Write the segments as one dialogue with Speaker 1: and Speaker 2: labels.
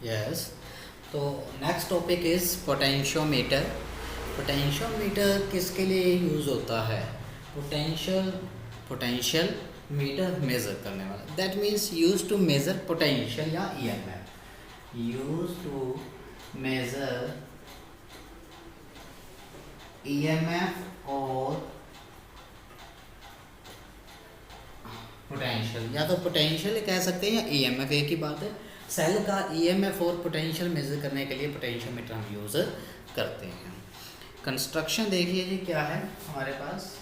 Speaker 1: Yes. तो next topic is potentiometer. Potentiometer किसके लिए यूज़ होता है? पोटेंशियल मीटर मेज़र करने वाला, that means use to measure potential या EMF. Use to measure EMF और पोटेंशियल, या तो पोटेंशियल कह सकते हैं या ईएमएफ, एक ही बात है। सेल का ईएमएफ और पोटेंशियल मेजर करने के लिए पोटेंशियोमीटर हम यूज़ करते हैं। कंस्ट्रक्शन देखिए जी क्या है हमारे पास।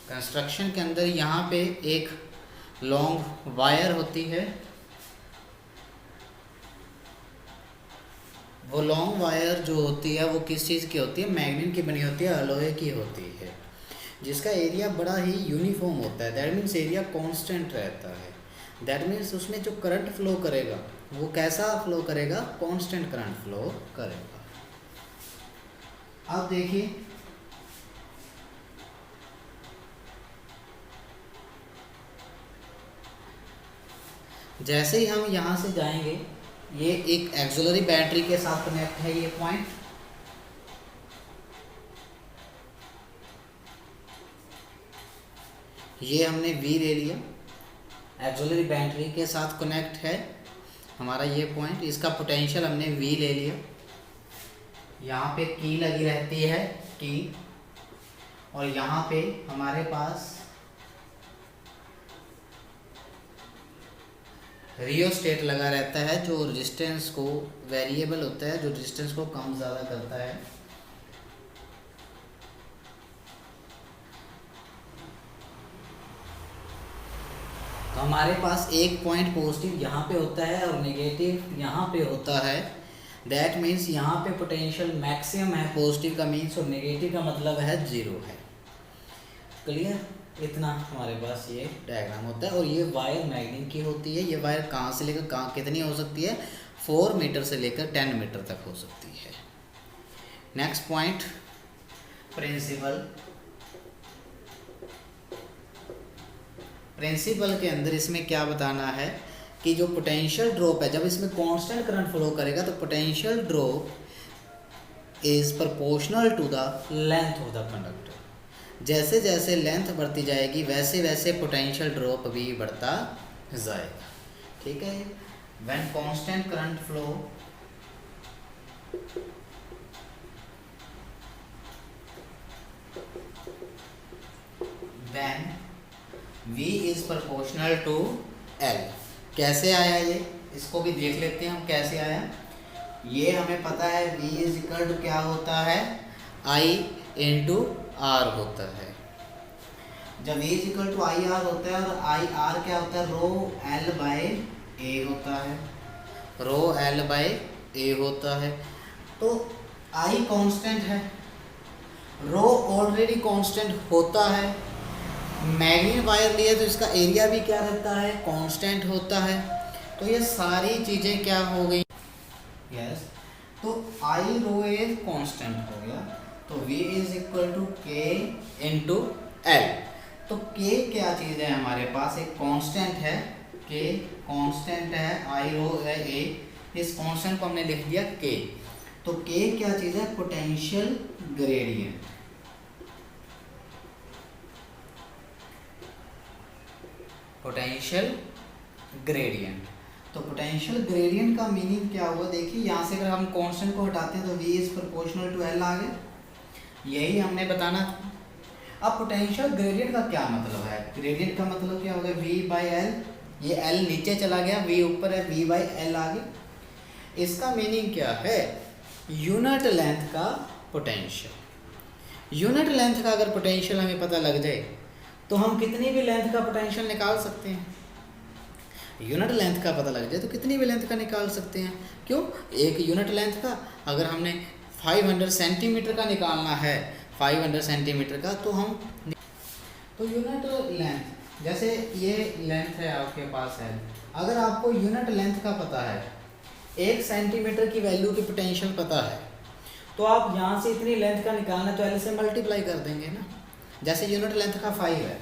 Speaker 1: कंस्ट्रक्शन के अंदर यहाँ पे एक लॉन्ग वायर होती है। वो लॉन्ग वायर जो होती है वो किस चीज़ की होती है? मैग्नीट की बनी होती है, अलॉय की होती है, जिसका एरिया बड़ा ही यूनिफॉर्म होता है। दैट मीन्स एरिया कांस्टेंट रहता है। दैट मीन्स उसमें जो करंट फ्लो करेगा वो कैसा फ्लो करेगा? कांस्टेंट करंट फ्लो करेगा। अब देखिए जैसे ही हम यहाँ से जाएंगे, ये एक एक्सिलरी बैटरी के साथ कनेक्ट है ये पॉइंट। ये हमने V ले लिया, एक्सिलरी बैटरी के साथ कनेक्ट है हमारा ये पॉइंट। इसका पोटेंशियल हमने V ले लिया। यहाँ पे की लगी रहती है की, और यहाँ पे हमारे पास रियोस्टेट लगा रहता है जो रेजिस्टेंस को, वेरिएबल होता है जो रेजिस्टेंस को कम ज़्यादा करता है। तो हमारे पास एक पॉइंट पॉजिटिव यहाँ पे होता है और नेगेटिव यहाँ पे होता है। दैट मीन्स यहाँ पे पोटेंशियल मैक्सिमम है, पॉजिटिव का मीन्स, और नेगेटिव का मतलब है जीरो है। क्लियर? इतना हमारे पास ये डायग्राम होता है। और ये वायर मैग्नीट की होती है। ये वायर कहाँ से लेकर कहाँ कितनी हो सकती है? 4 मीटर से लेकर 10 मीटर तक हो सकती है। Next point, principal. प्रिंसिपल के अंदर इसमें क्या बताना है कि जो पोटेंशियल ड्रॉप है, जब इसमें कांस्टेंट करंट फ्लो करेगा तो potential drop is proportional to the length of the conductor. जैसे जैसे लेंथ बढ़ती जाएगी वैसे वैसे पोटेंशियल ड्रॉप भी बढ़ता जाएगा। ठीक है? When constant current flow when V is proportional to L। कैसे आया ये? इसको भी देख लेते हैं हम कैसे आया। ये हमें पता है V इज इक्वल टू क्या होता है? I इंटू R होता है। जब V is equal to I R होता है और आई आर क्या होता है? रो एल बाय ए होता है। रो एल बाय ए होता है। तो I कांस्टेंट है, रो ऑलरेडी कांस्टेंट होता है, मैग्नीट वायर लिए तो इसका एरिया भी क्या रहता है? कांस्टेंट होता है। तो ये सारी चीज़ें क्या हो गई? यस। तो आई रो इज कांस्टेंट हो गया, तो V इज इक्वल टू के इंटू एल। तो K क्या चीज़ है हमारे पास? एक कांस्टेंट है, K कांस्टेंट है, आई रो है A, इस कांस्टेंट को हमने लिख दिया K। तो K क्या चीज़ है? Potential gradient. Potential gradient. तो पोटेंशियल ग्रेडियंट का मीनिंग क्या हुआ? देखिए यहाँ से अगर हम कांस्टेंट को हटाते हैं तो V is proportional to L आ गया। यही हमने बताना था। अब पोटेंशियल ग्रेडियंट का क्या मतलब है? ग्रेडियंट का मतलब क्या हो गया? V by L. ये L नीचे चला गया, V ऊपर है, V बाई एल आ गया। इसका मीनिंग क्या है? यूनिट लेंथ का पोटेंशियल। यूनिट लेंथ का अगर पोटेंशियल हमें पता लग जाए तो हम कितनी भी लेंथ का पोटेंशियल निकाल सकते हैं। यूनिट लेंथ का पता लग जाए तो कितनी भी लेंथ का निकाल सकते हैं। क्यों? एक यूनिट लेंथ का अगर हमने 500 सेंटीमीटर का निकालना है, 500 सेंटीमीटर का, तो हम तो यूनिट लेंथ, जैसे ये लेंथ है आपके पास है, अगर आपको यूनिट लेंथ का पता है, 1 सेंटीमीटर की वैल्यू की पोटेंशियल पता है, तो आप यहाँ से इतनी लेंथ का निकालना तो L से मल्टीप्लाई कर देंगे ना। जैसे यूनिट लेंथ का 5 है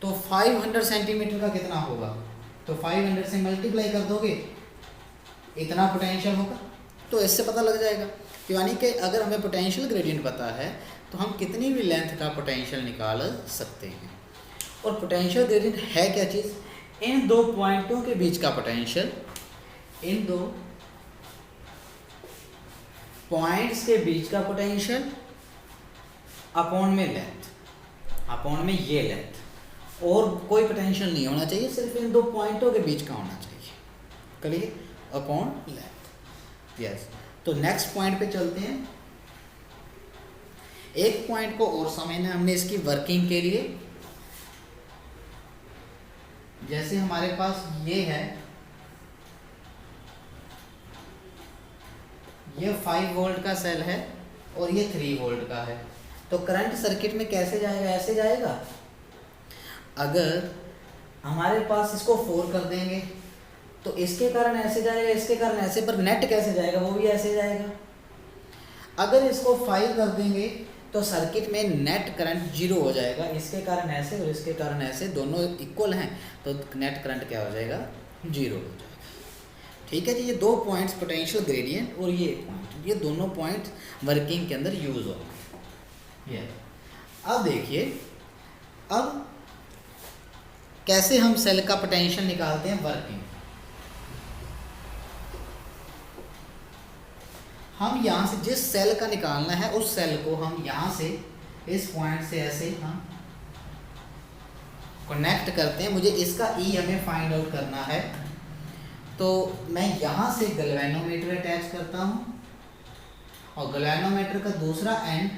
Speaker 1: तो 500 सेंटीमीटर का कितना होगा, तो 500 से मल्टीप्लाई कर दोगे, इतना पोटेंशियल होगा। तो इससे पता लग जाएगा, यानी कि अगर हमें पोटेंशियल ग्रेडियंट पता है तो हम कितनी भी लेंथ का पोटेंशियल निकाल सकते हैं। और पोटेंशियल ग्रेडियंट है क्या चीज़, इन दो पॉइंटों के बीच का पोटेंशियल, इन दो पॉइंट्स के बीच का पोटेंशियल अपॉन में लेंथ, अपॉन में ये लेंथ, और कोई पोटेंशियल नहीं होना चाहिए, सिर्फ इन दो पॉइंटों के बीच का होना चाहिए, क्लियर, अपॉन लेंथ। यस, तो नेक्स्ट पॉइंट पे चलते हैं। एक पॉइंट को और समझना हमने इसकी वर्किंग के लिए। जैसे हमारे पास ये है, ये 5 वोल्ट का सेल है और ये 3 वोल्ट का है, तो करंट सर्किट में कैसे जाएगा, ऐसे जाएगा। अगर हमारे पास इसको 4 कर देंगे तो इसके कारण ऐसे जाएगा, इसके कारण ऐसे, पर नेट कैसे जाएगा, वो भी ऐसे जाएगा। अगर इसको 5 कर देंगे तो सर्किट में नेट करंट 0 हो जाएगा, इसके कारण ऐसे और इसके कारण ऐसे, दोनों इक्वल हैं, तो नेट करंट क्या हो जाएगा, 0 हो जाएगा। ठीक है जी, ये दो पॉइंट्स पोटेंशियल ग्रेडियंट और ये पॉइंट, ये दोनों पॉइंट वर्किंग के अंदर यूज होंगे। ये अब देखिए, अब कैसे हम सेल का पोटेंशियल निकालते हैं वर्किंग। हम यहाँ से जिस सेल का निकालना है उस सेल को हम यहाँ से इस पॉइंट से ऐसे हम कनेक्ट करते हैं। मुझे इसका ई हमें फाइंड आउट करना है, तो मैं यहाँ से गैल्वेनोमीटर अटैच करता हूँ और गैल्वेनोमीटर का दूसरा एंड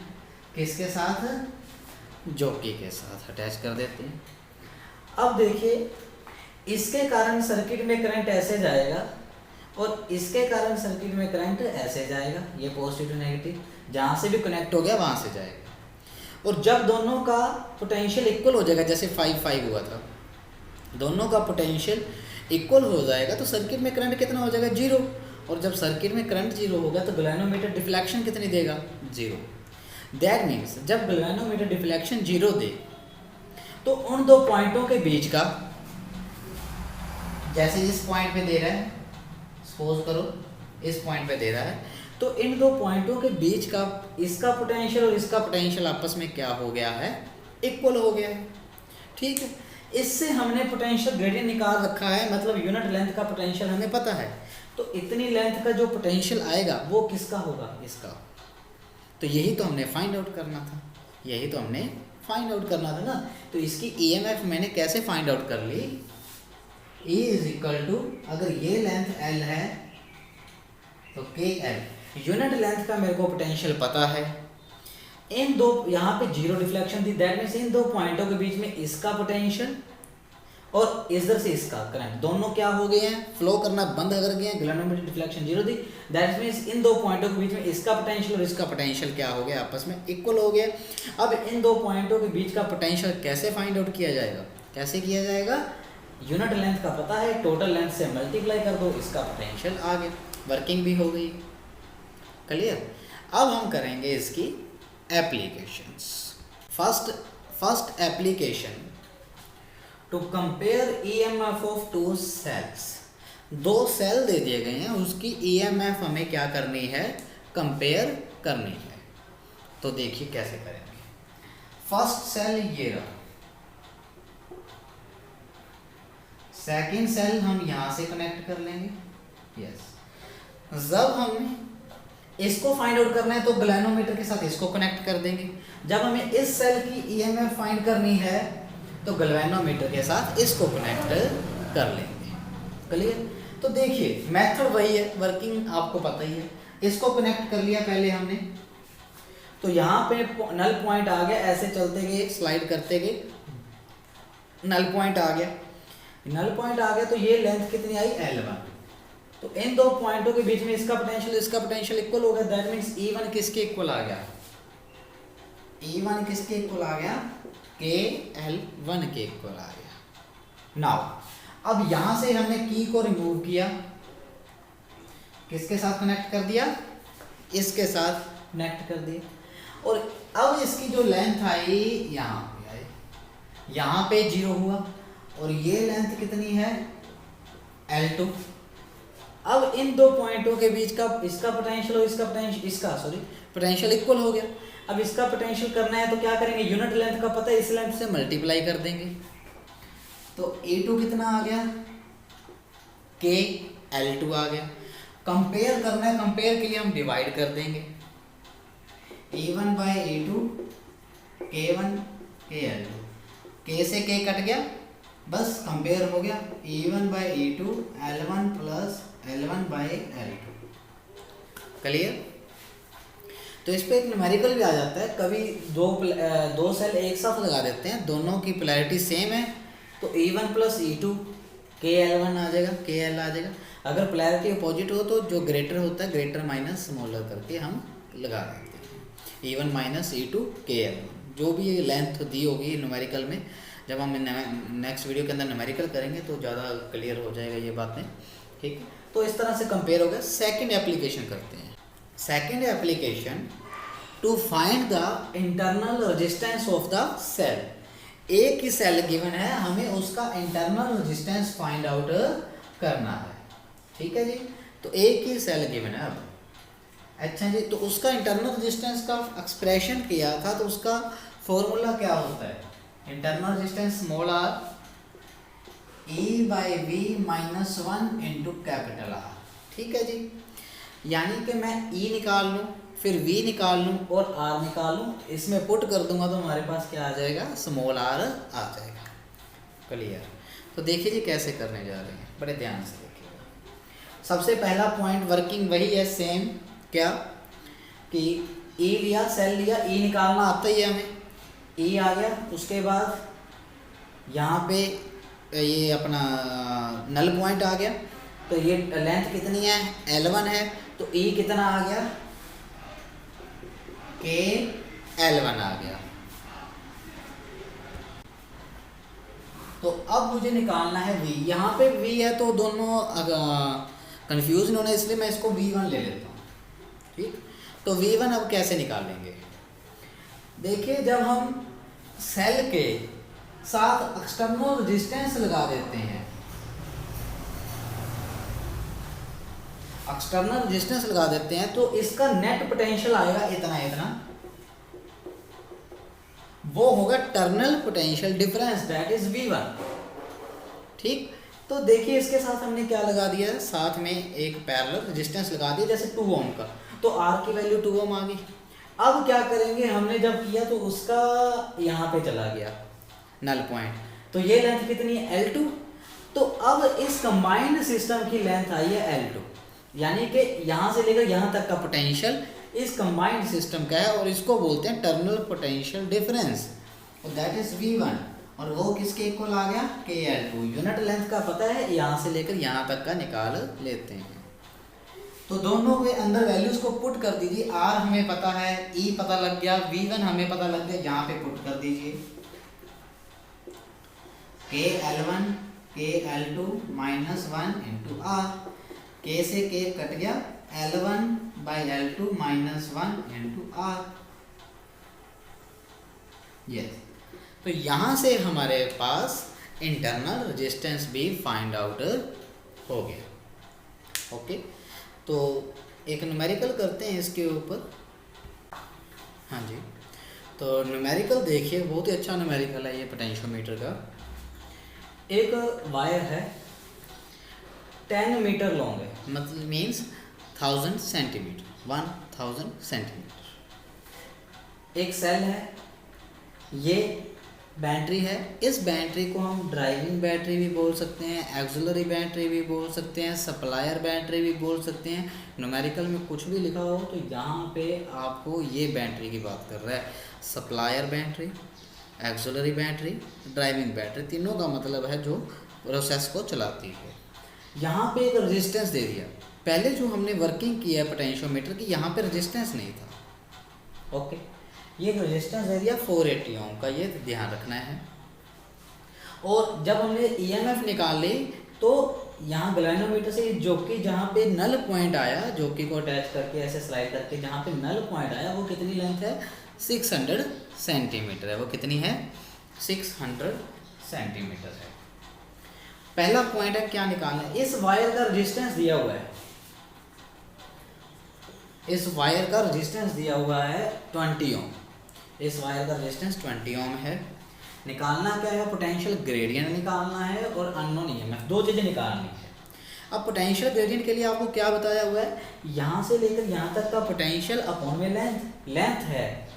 Speaker 1: किसके साथ, जॉकी के साथ अटैच कर देते हैं। अब देखिए, इसके कारण सर्किट में करंट ऐसे जाएगा और इसके कारण सर्किट में करंट ऐसे जाएगा, ये पॉजिटिव टू नेगेटिव, जहाँ से भी कनेक्ट हो गया वहाँ से जाएगा। और जब दोनों का पोटेंशियल इक्वल हो जाएगा, जैसे 5-5 हुआ था, दोनों का पोटेंशियल इक्वल हो जाएगा तो सर्किट में करंट कितना हो जाएगा, 0। और जब सर्किट में करंट 0 होगा तो गैल्वेनोमीटर डिफ्लेक्शन कितनी देगा, 0। दैट मीन्स जब गैल्वेनोमीटर डिफ्लेक्शन 0 दे तो उन दो पॉइंटों के बीच का, जैसे इस पॉइंट पे दे रहा है, सपोज करो इस पॉइंट पे दे रहा है, तो इन दो पॉइंटों के बीच का इसका पोटेंशियल और इसका पोटेंशियल आपस में क्या हो गया है, इक्वल हो गया है। ठीक है, इससे हमने पोटेंशियल ग्रेडियंट निकाल रखा है, मतलब यूनिट लेंथ का पोटेंशियल हमें पता है। तो इतनी लेंथ का जो पोटेंशियल आएगा वो किसका होगा, इसका। तो यही तो हमने फाइंड आउट करना था, यही तो हमने फाइंड आउट करना था ना। तो इसकी ईएमएफ मैंने कैसे फाइंड आउट कर ली, E इज इक्वल टू, अगर ये लेंथ L है तो KL, यूनिट लेंथ का मेरे को पोटेंशियल पता है। इन दो, यहाँ पे 0 डिफ्लेक्शन थी, दैट मीन्स इन दो पॉइंटों के बीच में इसका पोटेंशियल और इधर से इसका करंट, दोनों क्या हो गए हैं, फ्लो करना बंद कर गए हैं, गैल्वेनोमीटर डिफ्लेक्शन 0 थी, दैट मीन्स इन दो पॉइंटों के बीच में इसका पोटेंशियल और इसका पोटेंशियल क्या हो गया, आपस में इक्वल हो गया। अब इन दो पॉइंटों के बीच का पोटेंशियल कैसे फाइंड आउट किया जाएगा, कैसे किया जाएगा, यूनिट लेंथ का पता है, टोटल लेंथ से मल्टीप्लाई कर दो, इसका पोटेंशियल आ गया, वर्किंग भी हो गई, क्लियर। अब हम करेंगे इसकी applications. First application, to compare EMF of two cells. दो सेल दे दिए गए हैं, उसकी ईएमएफ हमें क्या करनी है, कंपेयर करनी है। तो देखिए कैसे करेंगे। फर्स्ट सेल ये रहा, सेकेंड सेल हम यहाँ से कनेक्ट कर लेंगे। यस, जब हमें इसको फाइंड आउट करना है तो गैल्वेनोमीटर के साथ इसको कनेक्ट कर देंगे। जब हमें इस सेल की ईएमएफ फाइंड करनी है तो गैल्वेनोमीटर के साथ इसको कनेक्ट कर लेंगे, क्लियर। तो देखिए मेथड वही है, वर्किंग आपको पता ही है। इसको कनेक्ट कर लिया पहले हमने, तो यहाँ पे नल पॉइंट आ गया, ऐसे चलते गए, स्लाइड करते गए, नल पॉइंट आ गया, नल पॉइंट आ गया, तो ये लेंथ कितनी आई, L1। तो इन दो पॉइंटों के बीच में इसका पोटेंशियल इक्वल हो गया, दैट मींस E1 किसके इक्वल आ गया, E1 किसके इक्वल आ गया, KL1 के इक्वल आ गया। नाउ अब यहां से हमने की को रिमूव किया, किसके साथ कनेक्ट कर दिया, इसके साथ कनेक्ट कर दिया, और अब इसकी जो लेंथ आई यहाँ पे आई, यहाँ पे 0 हुआ और ये लेंथ कितनी है L2। अब इन दो पॉइंटों के बीच का इसका पोटेंशियल और इसका पोटेंशियल इक्वल हो गया। अब इसका पोटेंशियल करना है तो क्या करेंगे, यूनिट लेंथ का पता है, इस लेंथ से मल्टीप्लाई कर देंगे। तो A2 कितना आ गया, K L2 आ गया। कंपेयर करना है, कंपेयर के लिए हम डिवाइड कर देंगे, A1 by A2 K1 KL2, K से K कट गया, बस कंपेयर हो गया, A1 by A2 L1 plus L1 by L2। Clear. तो इस पे एक न्यूमेरिकल भी आ जाता है, कभी दो सेल एक साथ लगा देते हैं, दोनों की पोलैरिटी सेम है तो E1 प्लस E2 KL1 आ जाएगा, KL आ जाएगा। अगर पोलैरिटी अपोजिट हो तो जो ग्रेटर होता है ग्रेटर माइनस स्मॉलर करके हम लगा देते हैं, E1 माइनस E2 KL1। जो भी लेंथ दी होगी न्यूमेरिकल में, जब हम नेक्स्ट वीडियो के अंदर न्यूमेरिकल करेंगे तो ज़्यादा क्लियर हो जाएगा ये बातें, ठीक। तो इस तरह से कंपेयर हो गया। सेकेंड एप्लीकेशन करते हैं। Second application, to find the internal resistance of the cell. एक ही सेल गिवन है, हमें उसका इंटरनल रेजिस्टेंस फाइंड आउट करना है, ठीक है जी। तो एक ही सेल गिवन है। अब अच्छा जी, तो उसका इंटरनल रेजिस्टेंस का एक्सप्रेशन किया था, तो उसका फॉर्मूला क्या होता है, internal resistance small r E by V minus 1 into capital R, ठीक है जी। यानी कि मैं E निकाल लूँ, फिर V निकाल लूँ और R निकाल लूँ, इसमें पुट कर दूंगा तो हमारे पास क्या आ जाएगा, स्मॉल r आ जाएगा। क्लियर। तो देखिए जी कैसे करने जा रहे हैं, बड़े ध्यान से देखिएगा। सबसे पहला पॉइंट वर्किंग वही है सेम, क्या कि E लिया, सेल लिया, E निकालना आता ही है हमें, E आ गया। उसके बाद यहाँ पे ये अपना नल पॉइंट आ गया, तो ये लेंथ कितनी है, L1 है, तो E कितना आ गया, K L1 आ गया। तो अब मुझे निकालना है V। यहाँ पे V है तो दोनों कंफ्यूज नहीं होना, इसलिए मैं इसको V1 ले लेता हूँ, ठीक। तो V1 अब कैसे निकालेंगे, देखिए जब हम सेल के साथ एक्सटर्नल रेजिस्टेंस लगा देते हैं, एक्सटर्नल रेजिस्टेंस लगा देते हैं, तो इसका नेट पोटेंशियल आएगा इतना, वो होगा terminal potential difference, that is V1, ठीक। तो देखिए इसके साथ हमने क्या लगा दिया है, साथ में एक पैरेलल रेजिस्टेंस लगा दिया, जैसे 2 ओम का, तो R की वैल्यू 2 ओम आ गई। अब क्या करेंगे, हमने जब किया तो उसका यहाँ पे चला गया नल पॉइंट, तो ये लेंथ कितनी है, L2। तो अब इस कंबाइंड सिस्टम की लेंथ आई है L2, यानी कि यहाँ से लेकर यहाँ तक का पोटेंशियल इस कंबाइंड सिस्टम का है, और इसको बोलते हैं टर्मिनल पोटेंशियल डिफरेंस, और दैट इज V1। और वो किसके इक्वल आ गया, KL2। यूनिट लेंथ का पता है, यहाँ से लेकर यहाँ तक का निकाल लेते हैं। तो दोनों के अंदर वैल्यूज को पुट कर दीजिए, R हमें पता है, E पता लग गया, V1 हमें पता लग गया, यहाँ पे पुट कर दीजिए, KL1 KL2 minus 1 into R, K से K कट गया, L1 by L2 minus 1 into R। Yes, तो यहाँ से हमारे पास इंटरनल रेजिस्टेंस भी फाइंड आउट हो गया। ओके, तो एक न्यूमेरिकल करते हैं इसके ऊपर। हाँ जी, तो न्यूमेरिकल देखिए, बहुत ही अच्छा न्यूमेरिकल है ये पोटेंशियोमीटर का। एक वायर है 10 मीटर लॉन्ग है, मतलब मीन्स 1000 सेंटीमीटर, 1000 सेंटीमीटर। एक सेल है, ये बैटरी है। इस बैटरी को हम ड्राइविंग बैटरी भी बोल सकते हैं, एक्सिलरी बैटरी भी बोल सकते हैं, सप्लायर बैटरी भी बोल सकते हैं। न्यूमेरिकल में कुछ भी लिखा हो तो यहाँ पे आपको ये बैटरी की बात कर रहा है, supplier battery, axillary battery, driving battery, तीनों का मतलब है जो प्रोसेस को चलाती है। यहाँ पे एक रेजिस्टेंस दे दिया, पहले जो हमने वर्किंग की है पोटेंशियोमीटर की, यहाँ पे रेजिस्टेंस नहीं था। ओके, ये रेजिस्टेंस दे दिया 480 ओम का, ये ध्यान रखना है। और जब हमने ईएमएफ निकाल ली तो यहाँ गैल्वेनोमीटर से जोकी जहाँ पे नल पॉइंट आया, जोकी को अटैच करके ऐसे स्लाइड करके जहाँ पे नल पॉइंट आया, वो कितनी लेंथ है, 600 सेंटीमीटर है। वो कितनी है, 600 सेंटीमीटर है। पहला पॉइंट है क्या निकालना है, इस वायर का रेजिस्टेंस दिया हुआ है, इस वायर का रेजिस्टेंस दिया हुआ है 20 ओम, इस वायर का रेजिस्टेंस 20 ओम है। निकालना क्या है, पोटेंशियल ग्रेडियंट निकालना है और अननोन ईएमएफ, दो चीज़ें निकालनी है। अब पोटेंशियल ग्रेडियंट के लिए आपको क्या बताया हुआ है, यहाँ से लेकर यहाँ तक का पोटेंशियल अपॉन में लेंथ है,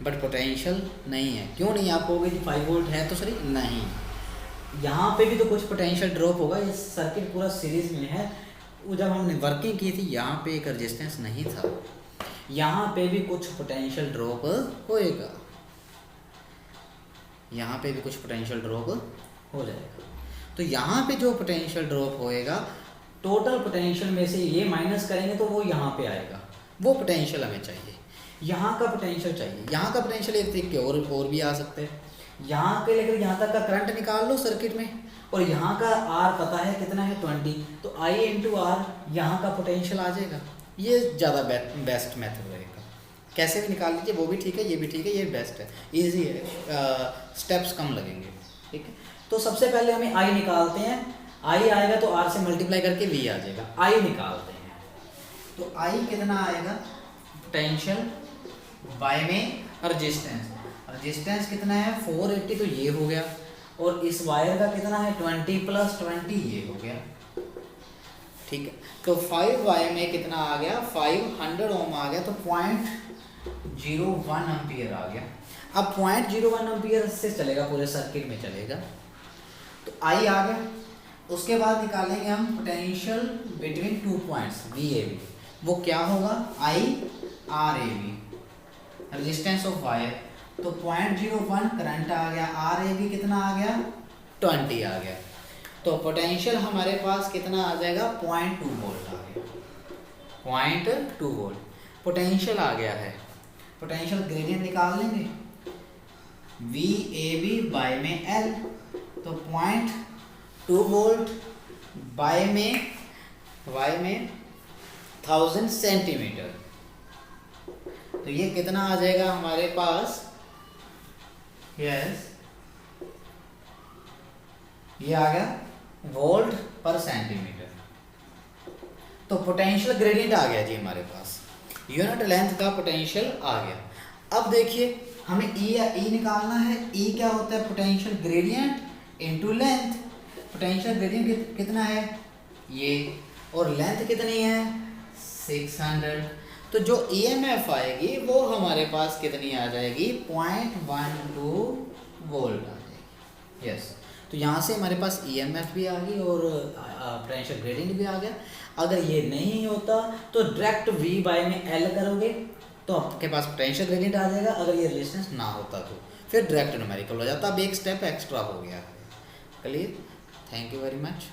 Speaker 1: बट पोटेंशियल नहीं है। क्यों नहीं, आप कहोगे कि 5 वोल्ट है तो सही नहीं, यहाँ पे भी तो कुछ पोटेंशियल ड्रॉप होगा। ये सर्किट पूरा सीरीज में है, वो जब हमने वर्किंग की थी यहाँ पे एक रेजिस्टेंस नहीं था, यहाँ पे भी कुछ पोटेंशियल ड्रॉप होएगा, यहाँ पे भी कुछ पोटेंशियल ड्रॉप हो जाएगा। तो यहाँ पे जो पोटेंशियल ड्रॉप होएगा, टोटल पोटेंशियल में से ये माइनस करेंगे तो वो यहाँ पे आएगा, वो पोटेंशियल हमें चाहिए, यहाँ का पोटेंशियल चाहिए। यहाँ का पोटेंशियल एक तरीके और भी आ सकते हैं, यहाँ के लेकर यहाँ तक का करंट निकाल लो सर्किट में, और यहाँ का आर पता है कितना है 20, तो I इंटू आर यहाँ का पोटेंशियल आ जाएगा। ये ज़्यादा बेस्ट मेथड रहेगा, कैसे भी निकाल लीजिए, वो भी ठीक है, ये भी ठीक है, ये बेस्ट है, ईजी है, स्टेप्स कम लगेंगे, ठीक है। तो सबसे पहले हमें I निकालते हैं, I आएगा तो R से मल्टीप्लाई करके V आ जाएगा, I निकालते हैं। तो I कितना आएगा, पोटेंशियल बाय में रेजिस्टेंस, रेजिस्टेंस कितना है 480, तो ये हो गया, और इस वायर का कितना है 20 + 20, ये हो गया, ठीक है। तो 5 वायर में कितना आ गया, 500 ओम आ गया, तो 0.01 एम्पियर आ गया। अब 0.01 एम्पियर से चलेगा, पूरे सर्किट में चलेगा, तो I आ गया। उसके बाद निकालेंगे हम पोटेंशियल बिटवीन 2 पॉइंट्स VAB, वो क्या होगा, IRAB, रेजिस्टेंस ऑफ वायर, तो 0.01 करंट आ गया, RAB कितना आ गया 20 आ गया, तो पोटेंशियल हमारे पास कितना आ जाएगा 0.2 वोल्ट आ गया, 0.2 वोल्ट पोटेंशियल आ गया है। पोटेंशियल ग्रेडियंट निकाल लेंगे, VAB बाय में L, तो 0.2 वोल्ट बाय में Y में 1000 सेंटीमीटर, तो ये कितना आ जाएगा हमारे पास, यस ये आ गया वोल्ट पर सेंटीमीटर। तो पोटेंशियल ग्रेडियंट आ गया जी हमारे पास, यूनिट लेंथ का पोटेंशियल आ गया। अब देखिए हमें ई निकालना है, ई क्या होता है, potential gradient into length. Potential gradient कितना है ये, और लेंथ कितनी है 600, तो जो EMF आएगी वो हमारे पास कितनी आ जाएगी 0.12 वोल्ट आ जाएगी, यस। तो यहाँ से हमारे पास EMF भी आ गई और पोटेंशियल ग्रेडियंट भी आ गया। अगर ये नहीं होता तो डायरेक्ट V बाय में L करोगे तो आपके पास पोटेंशियल ग्रेडियंट आ जाएगा, अगर ये रेजिस्टेंस ना होता तो फिर डायरेक्ट न्यूमेरिकल हो जाता। अब एक स्टेप एक्स्ट्रा हो गया, clear. Thank you very much.